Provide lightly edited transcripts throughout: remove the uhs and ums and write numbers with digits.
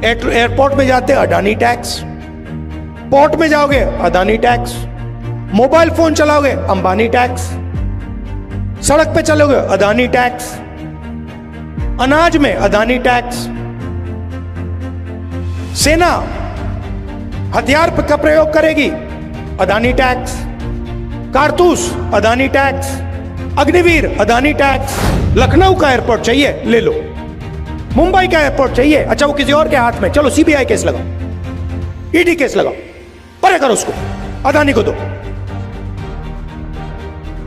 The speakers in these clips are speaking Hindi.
एयरपोर्ट में जाते अडानी टैक्स, पोर्ट में जाओगे अदानी टैक्स, मोबाइल फोन चलाओगे अंबानी टैक्स, सड़क पे चलोगे अदानी टैक्स, अनाज में अदानी टैक्स, सेना हथियार का प्रयोग करेगी अदानी टैक्स, कारतूस अदानी टैक्स, अग्निवीर अदानी टैक्स। लखनऊ का एयरपोर्ट चाहिए ले लो, मुंबई का एयरपोर्ट चाहिए, अच्छा वो किसी और के हाथ में, चलो सीबीआई केस लगाओ, ईडी केस लगाओ, परे करो उसको, अदानी को दो।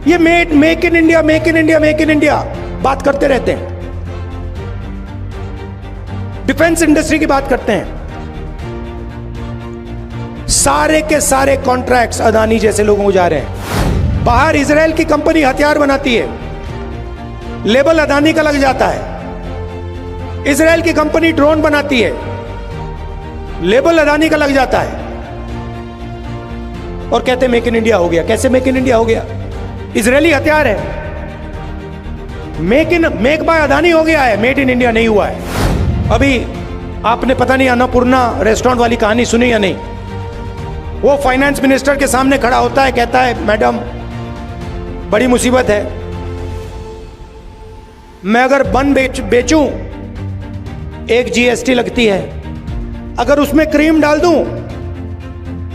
ये make in India, make in India, make in India बात करते रहते हैं, डिफेंस इंडस्ट्री की बात करते हैं। सारे के सारे कॉन्ट्रैक्ट्स अदानी जैसे लोगों को जा रहे हैं। बाहर इजराइल की कंपनी हथियार बनाती है, लेबल अदानी का लग जाता है। इजराइल की कंपनी ड्रोन बनाती है, लेबल अदानी का लग जाता है, और कहते मेक इन इंडिया हो गया। कैसे मेक इन इंडिया हो गया? इजरायली हथियार है, मेक बाय अदानी हो गया है, मेड इन इंडिया नहीं हुआ है। अभी आपने पता नहीं अन्नपूर्णा रेस्टोरेंट वाली कहानी सुनी या नहीं? वो फाइनेंस मिनिस्टर के सामने खड़ा होता है, कहता है मैडम बड़ी मुसीबत है, मैं अगर बन बेचूं एक जीएसटी लगती है, अगर उसमें क्रीम डाल दूं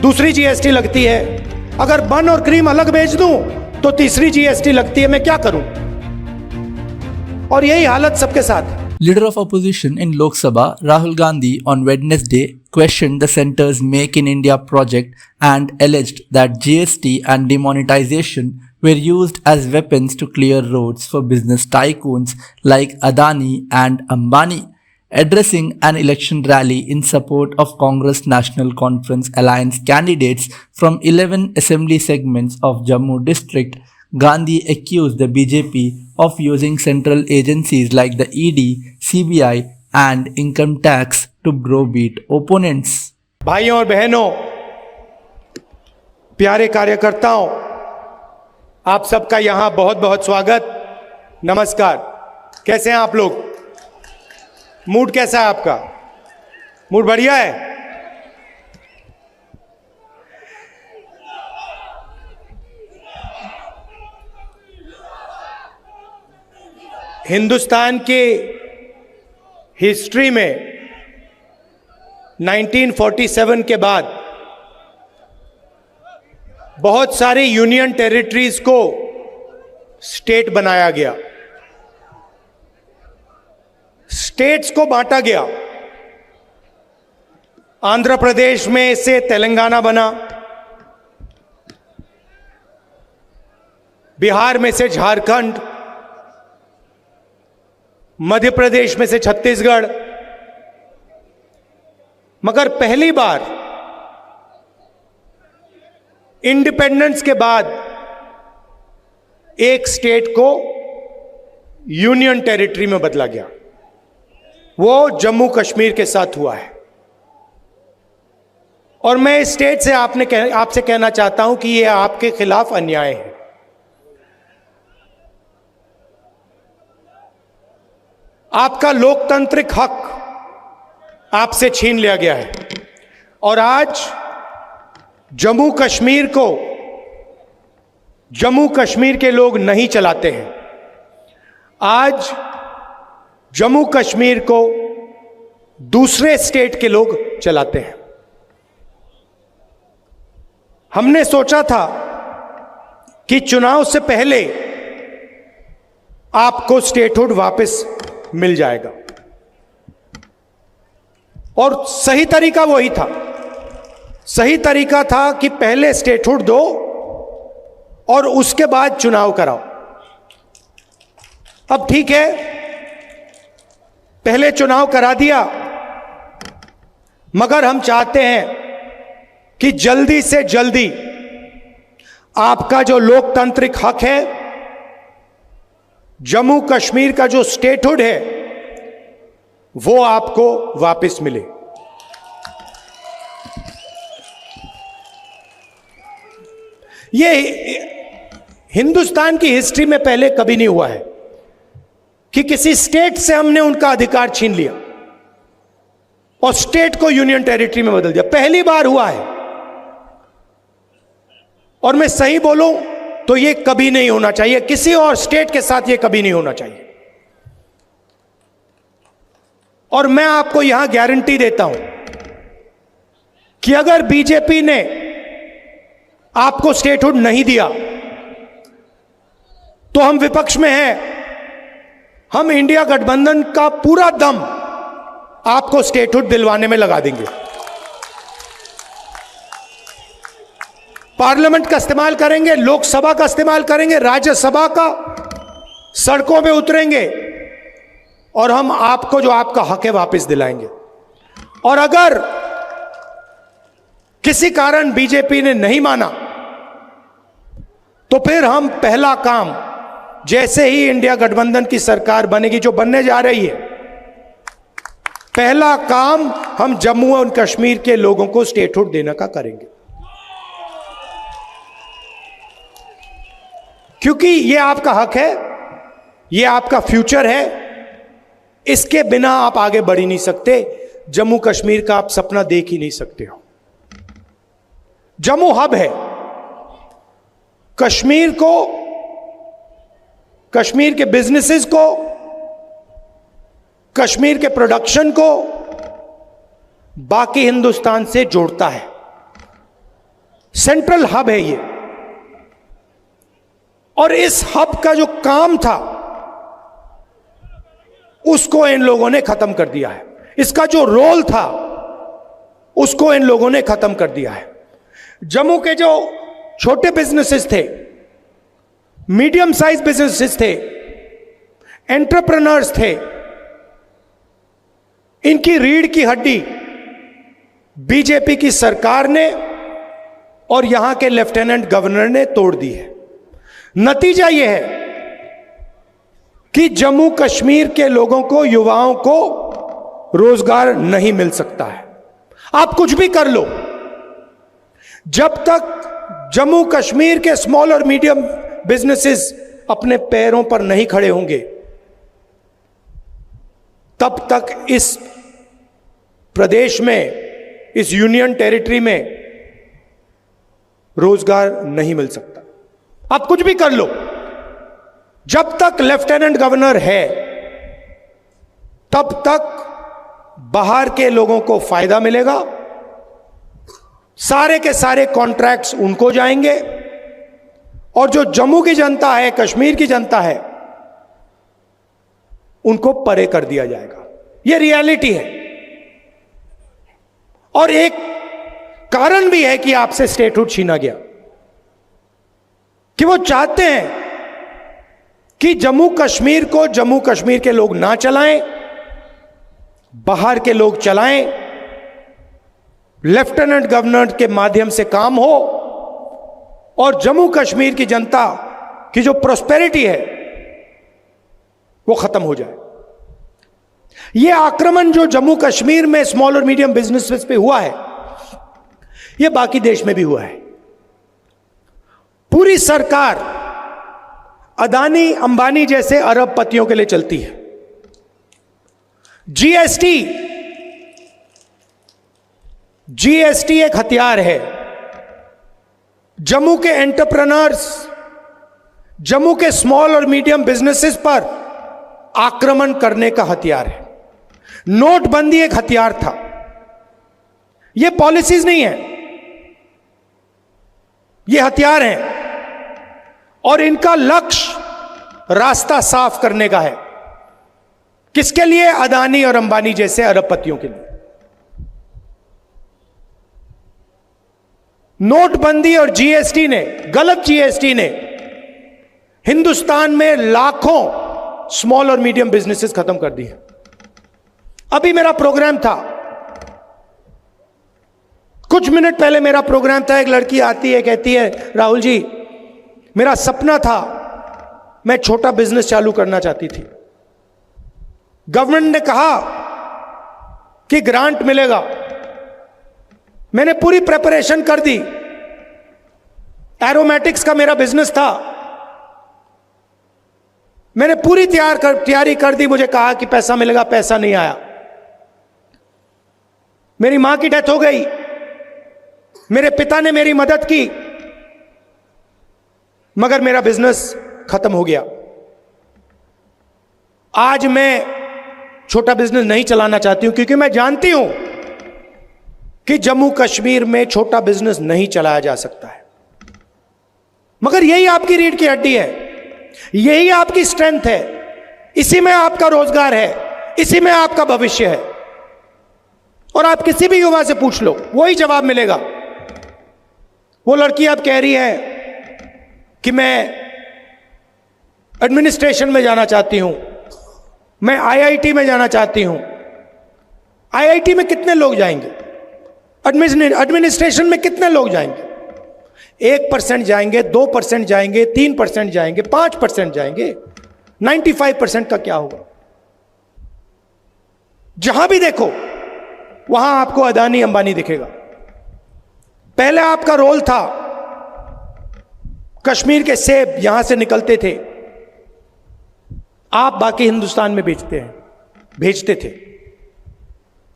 दूसरी जीएसटी लगती है, अगर बन और क्रीम अलग बेच दूं तो तीसरी जीएसटी लगती है, मैं क्या करूं? और यही हालत सबके साथ है। Leader of opposition in Lok Sabha, Rahul Gandhi, on Wednesday questioned the centre's Make in India project and alleged that GST and demonetization were used as weapons to clear roads for business tycoons like Adani and Ambani. Addressing an election rally in support of Congress National Conference Alliance candidates from 11 assembly segments of Jammu district, Gandhi accused the BJP of using central agencies like the ED, CBI and income tax to browbeat opponents. भाइयों और बहनों, प्यारे कार्यकर्ताओं, आप सबका यहां बहुत बहुत स्वागत, नमस्कार। कैसे हैं आप लोग? मूड कैसा है आपका? मूड बढ़िया है? हिंदुस्तान के हिस्ट्री में 1947 के बाद बहुत सारे यूनियन टेरिटरीज को स्टेट बनाया गया, स्टेट्स को बांटा गया। आंध्र प्रदेश में से तेलंगाना बना, बिहार में से झारखंड, मध्य प्रदेश में से छत्तीसगढ़। मगर पहली बार इंडिपेंडेंस के बाद एक स्टेट को यूनियन टेरिटरी में बदला गया, वो जम्मू कश्मीर के साथ हुआ है। और मैं इस स्टेट से आपसे कहना चाहता हूं कि यह आपके खिलाफ अन्याय है। आपका लोकतांत्रिक हक आपसे छीन लिया गया है, और आज जम्मू कश्मीर के लोग नहीं चलाते हैं। आज जम्मू कश्मीर को दूसरे स्टेट के लोग चलाते हैं। हमने सोचा था कि चुनाव से पहले आपको स्टेटहुड वापस मिल जाएगा, और सही तरीका वही था। सही तरीका था कि पहले स्टेटहुड दो और उसके बाद चुनाव कराओ। अब ठीक है, पहले चुनाव करा दिया, मगर हम चाहते हैं कि जल्दी से जल्दी आपका जो लोकतांत्रिक हक है, जम्मू कश्मीर का जो स्टेटहुड है, वो आपको वापस मिले। ये हिंदुस्तान की हिस्ट्री में पहले कभी नहीं हुआ है कि किसी स्टेट से हमने उनका अधिकार छीन लिया। और स्टेट को यूनियन टेरिटरी में बदल दिया। पहली बार हुआ है, और मैं सही बोलूं तो यह कभी नहीं होना चाहिए, किसी और स्टेट के साथ यह कभी नहीं होना चाहिए। और मैं आपको यहां गारंटी देता हूं कि अगर बीजेपी ने आपको स्टेटहुड नहीं दिया तो हम विपक्ष में हैं, हम इंडिया गठबंधन का पूरा दम आपको स्टेटहुड दिलवाने में लगा देंगे। पार्लियामेंट का इस्तेमाल करेंगे, लोकसभा का इस्तेमाल करेंगे, राज्यसभा का, सड़कों पे उतरेंगे और हम आपको जो आपका हक है वापस दिलाएंगे। और अगर किसी कारण बीजेपी ने नहीं माना तो फिर हम पहला काम, जैसे ही इंडिया गठबंधन की सरकार बनेगी, जो बनने जा रही है, पहला काम हम जम्मू और कश्मीर के लोगों को स्टेटहुड देने का करेंगे, क्योंकि यह आपका हक है, यह आपका फ्यूचर है। इसके बिना आप आगे बढ़ ही नहीं सकते। जम्मू कश्मीर का आप सपना देख ही नहीं सकते हो। जम्मू हब है। कश्मीर को, कश्मीर के बिजनेसेस को, कश्मीर के प्रोडक्शन को बाकी हिंदुस्तान से जोड़ता है। सेंट्रल हब है ये। और इस हब का जो काम था उसको इन लोगों ने खत्म कर दिया है। इसका जो रोल था उसको इन लोगों ने खत्म कर दिया है। जम्मू के जो छोटे बिजनेसेस थे, मीडियम साइज बिजनेसेस थे, एंटरप्रेन्योर्स थे, इनकी रीढ़ की हड्डी बीजेपी की सरकार ने और यहां के लेफ्टिनेंट गवर्नर ने तोड़ दी है। नतीजा यह है कि जम्मू कश्मीर के लोगों को, युवाओं को रोजगार नहीं मिल सकता है। आप कुछ भी कर लो, जब तक जम्मू कश्मीर के स्मॉल और मीडियम बिजनेसेस अपने पैरों पर नहीं खड़े होंगे, तब तक इस प्रदेश में, इस यूनियन टेरिटरी में रोजगार नहीं मिल सकता। आप कुछ भी कर लो, जब तक लेफ्टिनेंट गवर्नर है तब तक बाहर के लोगों को फायदा मिलेगा, सारे के सारे कॉन्ट्रैक्ट्स उनको जाएंगे, और जो जम्मू की जनता है, कश्मीर की जनता है, उनको परे कर दिया जाएगा। यह रियलिटी है। और एक कारण भी है कि आपसे स्टेटहुड छीना गया, कि वो चाहते हैं कि जम्मू कश्मीर को जम्मू कश्मीर के लोग ना चलाएं, बाहर के लोग चलाएं, लेफ्टिनेंट गवर्नर के माध्यम से काम हो, और जम्मू कश्मीर की जनता की जो प्रॉस्पेरिटी है वो खत्म हो जाए। यह आक्रमण जो जम्मू कश्मीर में स्मॉल और मीडियम बिजनेसेस पे हुआ है, यह बाकी देश में भी हुआ है। पूरी सरकार अदानी अंबानी जैसे अरबपतियों के लिए चलती है। जीएसटी एक हथियार है। जम्मू के एंटरप्रेन्योर्स, जम्मू के स्मॉल और मीडियम बिजनेसेस पर आक्रमण करने का हथियार है। नोटबंदी एक हथियार था। यह पॉलिसीज नहीं है, ये हथियार हैं, और इनका लक्ष्य रास्ता साफ करने का है। किसके लिए? अदानी और अंबानी जैसे अरबपतियों के लिए। नोटबंदी और जीएसटी ने, गलत जीएसटी ने हिंदुस्तान में लाखों स्मॉल और मीडियम बिजनेसेस खत्म कर दिए। अभी मेरा प्रोग्राम था, कुछ मिनट पहले मेरा प्रोग्राम था, एक लड़की आती है, कहती है, राहुल जी मेरा सपना था, मैं छोटा बिजनेस चालू करना चाहती थी। गवर्नमेंट ने कहा कि ग्रांट मिलेगा। मैंने पूरी प्रिपरेशन कर दी। एरोमेटिक्स का मेरा बिजनेस था, मैंने पूरी तैयारी कर दी। मुझे कहा कि पैसा मिलेगा, पैसा नहीं आया। मेरी मां की डेथ हो गई, मेरे पिता ने मेरी मदद की, मगर मेरा बिजनेस खत्म हो गया। आज मैं छोटा बिजनेस नहीं चलाना चाहती हूं, क्योंकि मैं जानती हूं कि जम्मू कश्मीर में छोटा बिजनेस नहीं चलाया जा सकता है। मगर यही आपकी रीढ़ की हड्डी है, यही आपकी स्ट्रेंथ है, इसी में आपका रोजगार है, इसी में आपका भविष्य है। और आप किसी भी युवा से पूछ लो, वही जवाब मिलेगा। वो लड़की अब कह रही है कि मैं एडमिनिस्ट्रेशन में जाना चाहती हूं, मैं आईआईटी में जाना चाहती हूं। आईआईटी में कितने लोग जाएंगे? एडमिनिस्ट्रेशन में कितने लोग जाएंगे? 1% जाएंगे, 2% जाएंगे, 3% जाएंगे, 5% जाएंगे। 95% का क्या होगा? जहां भी देखो वहां आपको अदानी अंबानी दिखेगा। पहले आपका रोल था, कश्मीर के सेब यहां से निकलते थे, आप बाकी हिंदुस्तान में भेजते थे।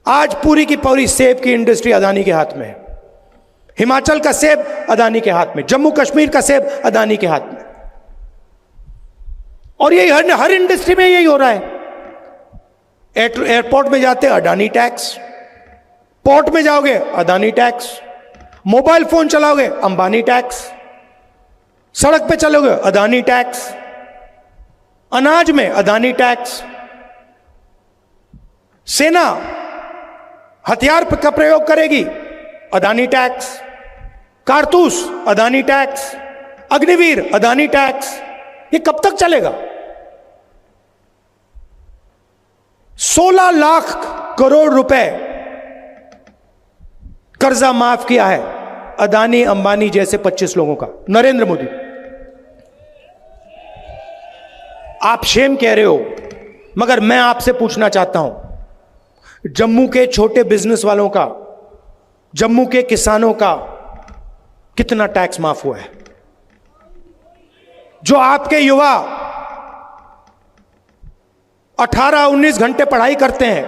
आज पूरी की पूरी सेब की इंडस्ट्री अदानी के हाथ में है। हिमाचल का सेब अदानी के हाथ में, जम्मू कश्मीर का सेब अदानी के हाथ में। और यही हर इंडस्ट्री में यही हो रहा है। एयरपोर्ट में जाते अडानी टैक्स, पोर्ट में जाओगे अदानी टैक्स, मोबाइल फोन चलाओगे अंबानी टैक्स, सड़क पे चलोगे अदानी टैक्स, अनाज में अदानी टैक्स। सेना हथियार का प्रयोग करेगी, अदानी टैक्स, कारतूस अदानी टैक्स, अग्निवीर अदानी टैक्स। ये कब तक चलेगा? 16 लाख करोड़ रुपए कर्जा माफ किया है अदानी अंबानी जैसे 25 लोगों का, नरेंद्र मोदी। आप शेम कह रहे हो, मगर मैं आपसे पूछना चाहता हूं, जम्मू के छोटे बिजनेस वालों का, जम्मू के किसानों का कितना टैक्स माफ हुआ है? जो आपके युवा 18-19 घंटे पढ़ाई करते हैं,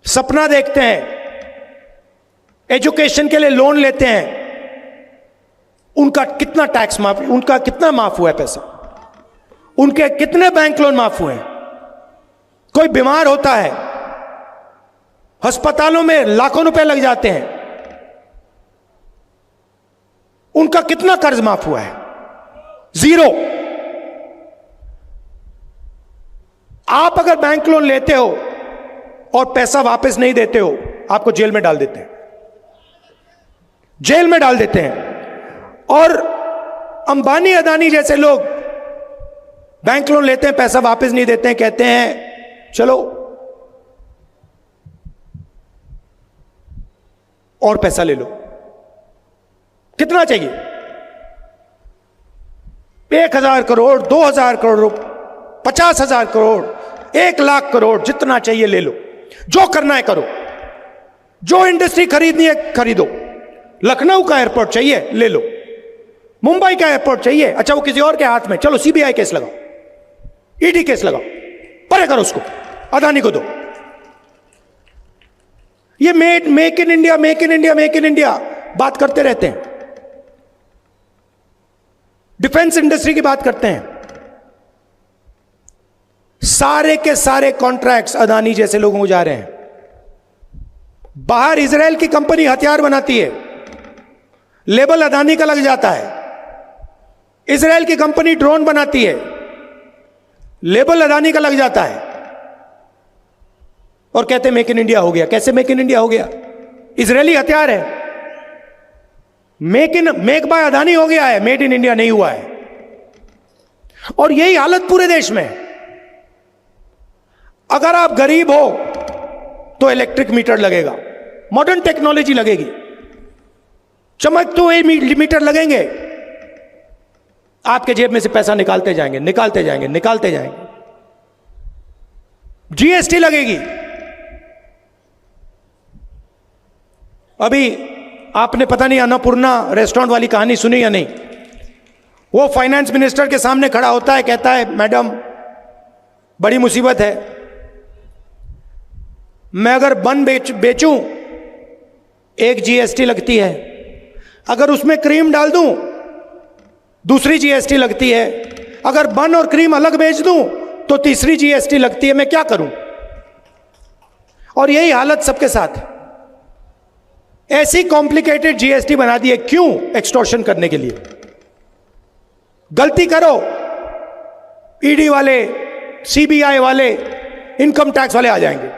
सपना देखते हैं, एजुकेशन के लिए लोन लेते हैं, उनका कितना टैक्स माफ, उनका कितना माफ हुआ है पैसा? उनके कितने बैंक लोन माफ हुए हैं? कोई बीमार होता है, अस्पतालों में लाखों रुपए लग जाते हैं, उनका कितना कर्ज माफ हुआ है? 0। आप अगर बैंक लोन लेते हो और पैसा वापस नहीं देते हो, आपको जेल में डाल देते हैं, जेल में डाल देते हैं। और अंबानी अदानी जैसे लोग बैंक लोन लेते हैं, पैसा वापस नहीं देते हैं, कहते हैं चलो और पैसा ले लो। कितना चाहिए? 1,000 करोड़, 2,000 करोड़, 50,000 करोड़, 1 लाख करोड़, जितना चाहिए ले लो, जो करना है करो, जो इंडस्ट्री खरीदनी है खरीदो। लखनऊ का एयरपोर्ट चाहिए ले लो, मुंबई का एयरपोर्ट चाहिए, अच्छा वो किसी और के हाथ में, चलो सीबीआई केस लगाओ, ईडी केस लगाओ, परे करो उसको, अदानी को दो। ये make in India, make in India, make in India बात करते रहते हैं, डिफेंस इंडस्ट्री की बात करते हैं। सारे के सारे कॉन्ट्रैक्ट्स अदानी जैसे लोगों को जा रहे हैं। बाहर इजराइल की कंपनी हथियार बनाती है, लेबल अदानी का लग जाता है। इजराइल की कंपनी ड्रोन बनाती है, लेबल अदानी का लग जाता है, और कहते हैं मेक इन इंडिया हो गया। कैसे मेक इन इंडिया हो गया? इजरायली हथियार है, मेक बाय अदानी हो गया है, मेड इन इंडिया नहीं हुआ है। और यही हालत पूरे देश में है। अगर आप गरीब हो तो इलेक्ट्रिक मीटर लगेगा, मॉडर्न टेक्नोलॉजी लगेगी, चमकते हुए मीटर लगेंगे, आपके जेब में से पैसा निकालते जाएंगे, निकालते जाएंगे, निकालते जाएंगे। जीएसटी लगेगी। अभी आपने पता नहीं अन्नपूर्णा रेस्टोरेंट वाली कहानी सुनी या नहीं? वो फाइनेंस मिनिस्टर के सामने खड़ा होता है, कहता है मैडम बड़ी मुसीबत है, मैं अगर बन बेचूं, एक जीएसटी लगती है। अगर उसमें क्रीम डाल दूं, दूसरी जीएसटी लगती है। अगर बन और क्रीम अलग बेच दूं तो तीसरी जीएसटी लगती है। मैं क्या करूं? और यही हालत सबके साथ है। ऐसी कॉम्प्लिकेटेड जीएसटी बना दी है, क्यों? एक्सटॉर्शन करने के लिए। गलती करो, ईडी वाले, सीबीआई वाले, इनकम टैक्स वाले आ जाएंगे,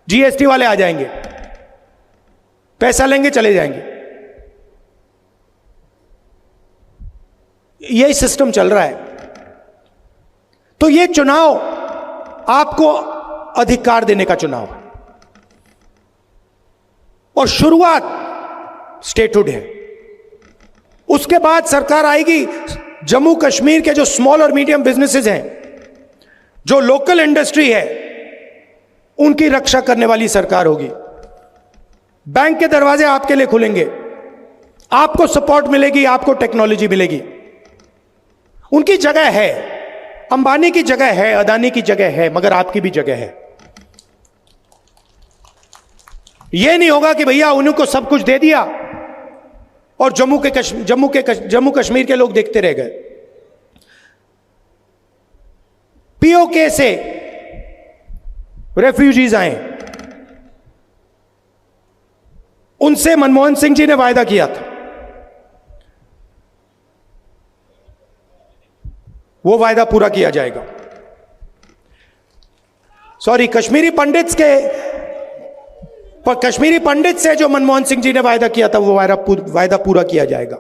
जीएसटी वाले आ जाएंगे, पैसा लेंगे, चले जाएंगे। यही सिस्टम चल रहा है। तो यह चुनाव आपको अधिकार देने का चुनाव है, और शुरुआत स्टेटहुड है। उसके बाद सरकार आएगी, जम्मू कश्मीर के जो स्मॉल और मीडियम बिजनेसेस हैं, जो लोकल इंडस्ट्री है, उनकी रक्षा करने वाली सरकार होगी। बैंक के दरवाजे आपके लिए खुलेंगे, आपको सपोर्ट मिलेगी, आपको टेक्नोलॉजी मिलेगी। उनकी जगह है, अंबानी की जगह है, अदानी की जगह है, मगर आपकी भी जगह है। यह नहीं होगा कि भैया उनको सब कुछ दे दिया और जम्मू कश्मीर के लोग देखते रह गए। पीओके से रेफ्यूजीज आए, उनसे मनमोहन सिंह जी ने वायदा किया था, वो वायदा पूरा किया जाएगा। सॉरी, कश्मीरी पंडित से जो मनमोहन सिंह जी ने वायदा किया था, वो वायदा पूरा किया जाएगा।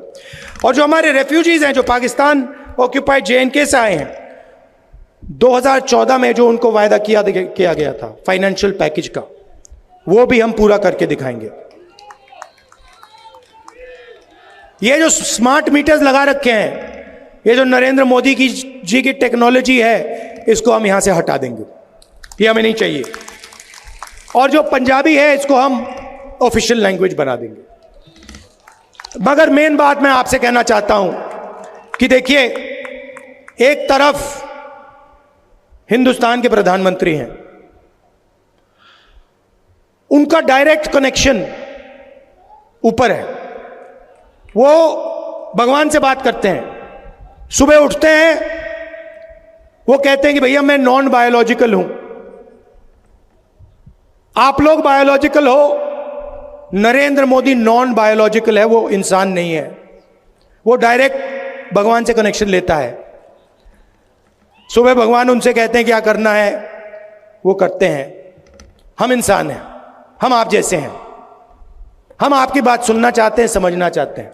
और जो हमारे रेफ्यूजीज हैं, जो पाकिस्तान ऑक्यूपाइड जेएनके से आए हैं, 2014 में जो उनको वायदा किया गया था फाइनेंशियल पैकेज का, वो भी हम पूरा करके दिखाएंगे। ये जो स्मार्ट मीटर्स लगा रखे हैं, ये जो नरेंद्र मोदी जी की टेक्नोलॉजी है, इसको हम यहां से हटा देंगे, ये हमें नहीं चाहिए। और जो पंजाबी है, इसको हम ऑफिशियल लैंग्वेज बना देंगे। मगर मेन बात मैं आपसे कहना चाहता हूं कि देखिए, एक तरफ हिंदुस्तान के प्रधानमंत्री हैं, उनका डायरेक्ट कनेक्शन ऊपर है, वो भगवान से बात करते हैं। सुबह उठते हैं, वो कहते हैं कि भैया मैं नॉन बायोलॉजिकल हूं, आप लोग बायोलॉजिकल हो, नरेंद्र मोदी नॉन बायोलॉजिकल है, वो इंसान नहीं है, वो डायरेक्ट भगवान से कनेक्शन लेता है। सुबह भगवान उनसे कहते हैं क्या करना है, वो करते हैं। हम इंसान हैं, हम आप जैसे हैं, हम आपकी बात सुनना चाहते हैं, समझना चाहते हैं,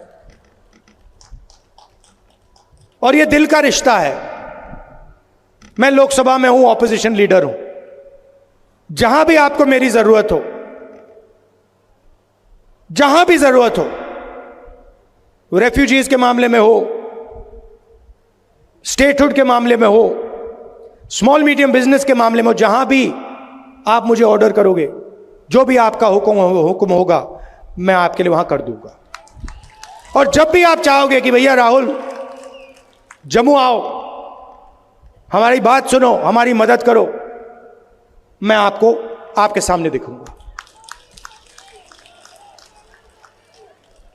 और ये दिल का रिश्ता है। मैं लोकसभा में हूं, ऑपोजिशन लीडर हूं, जहां भी आपको मेरी जरूरत हो, जहां भी जरूरत हो, रेफ्यूजीज के मामले में हो, स्टेटहुड के मामले में हो, स्मॉल मीडियम बिजनेस के मामले में हो, जहां भी आप मुझे ऑर्डर करोगे, जो भी आपका हुक्म होगा, मैं आपके लिए वहां कर दूंगा। और जब भी आप चाहोगे कि भैया राहुल जम्मू आओ, हमारी बात सुनो, हमारी मदद करो, मैं आपको आपके सामने दिखूंगा।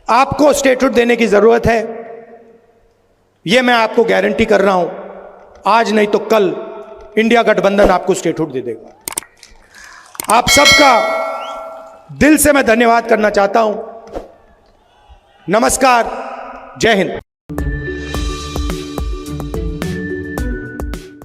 आपको स्टेटहुड देने की जरूरत है, यह मैं आपको गारंटी कर रहा हूं। आज नहीं तो कल इंडिया गठबंधन आपको स्टेटहुड दे देगा। आप सबका दिल से मैं धन्यवाद करना चाहता हूं। नमस्कार, जय हिंद।